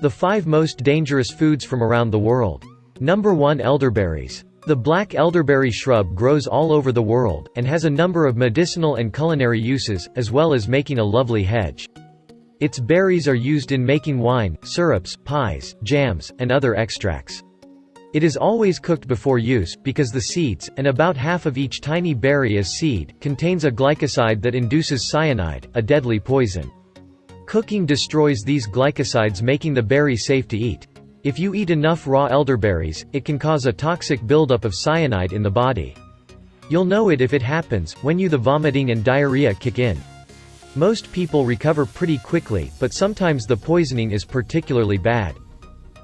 The 5 most dangerous foods from around the world. Number 1. Elderberries. The black elderberry shrub grows all over the world, and has a number of medicinal and culinary uses, as well as making a lovely hedge. Its berries are used in making wine, syrups, pies, jams, and other extracts. It is always cooked before use, because the seeds, and about half of each tiny berry as seed, contains a glycoside that induces cyanide, a deadly poison. Cooking destroys these glycosides, making the berry safe to eat. If you eat enough raw elderberries, it can cause a toxic buildup of cyanide in the body. You'll know it if it happens, when the vomiting and diarrhea kick in. Most people recover pretty quickly, but sometimes the poisoning is particularly bad.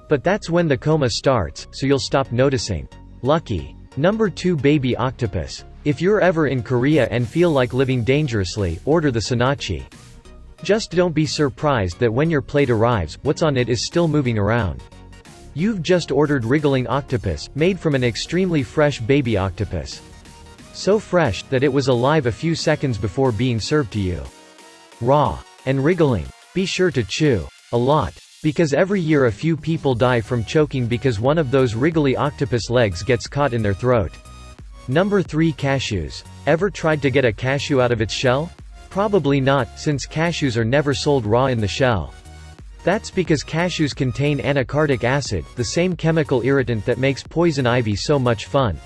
But that's when the coma starts, so you'll stop noticing. Lucky. Number 2. Baby octopus. If you're ever in Korea and feel like living dangerously, order the sanachi. Just don't be surprised that when your plate arrives, what's on it is still moving around. You've just ordered wriggling octopus, made from an extremely fresh baby octopus. So fresh, that it was alive a few seconds before being served to you. Raw. And wriggling. Be sure to chew. A lot. Because every year a few people die from choking because one of those wriggly octopus legs gets caught in their throat. Number 3. Cashews. Ever tried to get a cashew out of its shell? Probably not, since cashews are never sold raw in the shell. That's because cashews contain anacardic acid, the same chemical irritant that makes poison ivy so much fun.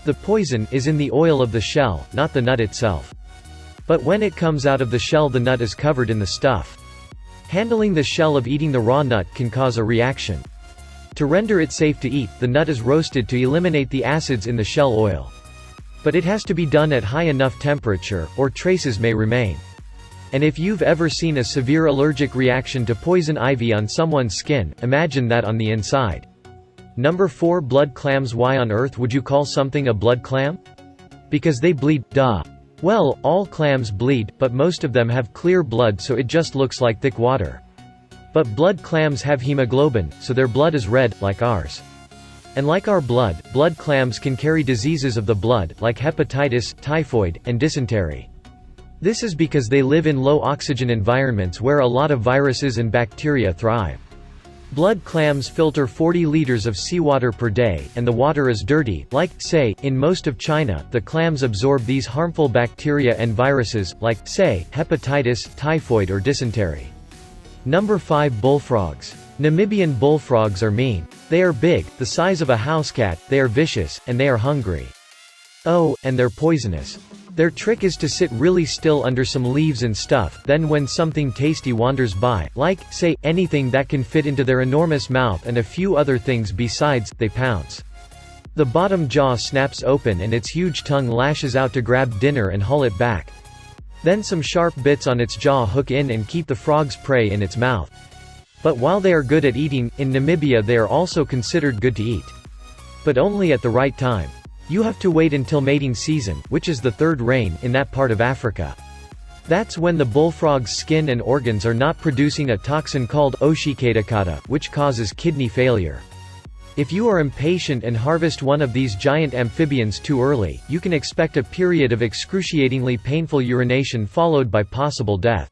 The poison is in the oil of the shell, not the nut itself. But when it comes out of the shell, the nut is covered in the stuff. Handling the shell of eating the raw nut can cause a reaction. To render it safe to eat, the nut is roasted to eliminate the acids in the shell oil. But it has to be done at high enough temperature, or traces may remain. And if you've ever seen a severe allergic reaction to poison ivy on someone's skin, imagine that on the inside. Number 4. Blood clams. Why on earth would you call something a blood clam? Because they bleed, duh. Well, all clams bleed, but most of them have clear blood, so it just looks like thick water. But blood clams have hemoglobin, so their blood is red, like ours. And like our blood, blood clams can carry diseases of the blood, like hepatitis, typhoid, and dysentery. This is because they live in low-oxygen environments where a lot of viruses and bacteria thrive. Blood clams filter 40 liters of seawater per day, and the water is dirty, like, say, in most of China. The clams absorb these harmful bacteria and viruses, like, say, hepatitis, typhoid or dysentery. Number 5. Bullfrogs. Namibian bullfrogs are mean. They are big, the size of a house cat, they are vicious, and they are hungry. Oh, and they're poisonous. Their trick is to sit really still under some leaves and stuff, then when something tasty wanders by, like, say, anything that can fit into their enormous mouth and a few other things besides, they pounce. The bottom jaw snaps open and its huge tongue lashes out to grab dinner and haul it back. Then some sharp bits on its jaw hook in and keep the frog's prey in its mouth. But while they are good at eating, in Namibia they are also considered good to eat. But only at the right time. You have to wait until mating season, which is the third rain, in that part of Africa. That's when the bullfrog's skin and organs are not producing a toxin called oshiketakata, which causes kidney failure. If you are impatient and harvest one of these giant amphibians too early, you can expect a period of excruciatingly painful urination followed by possible death.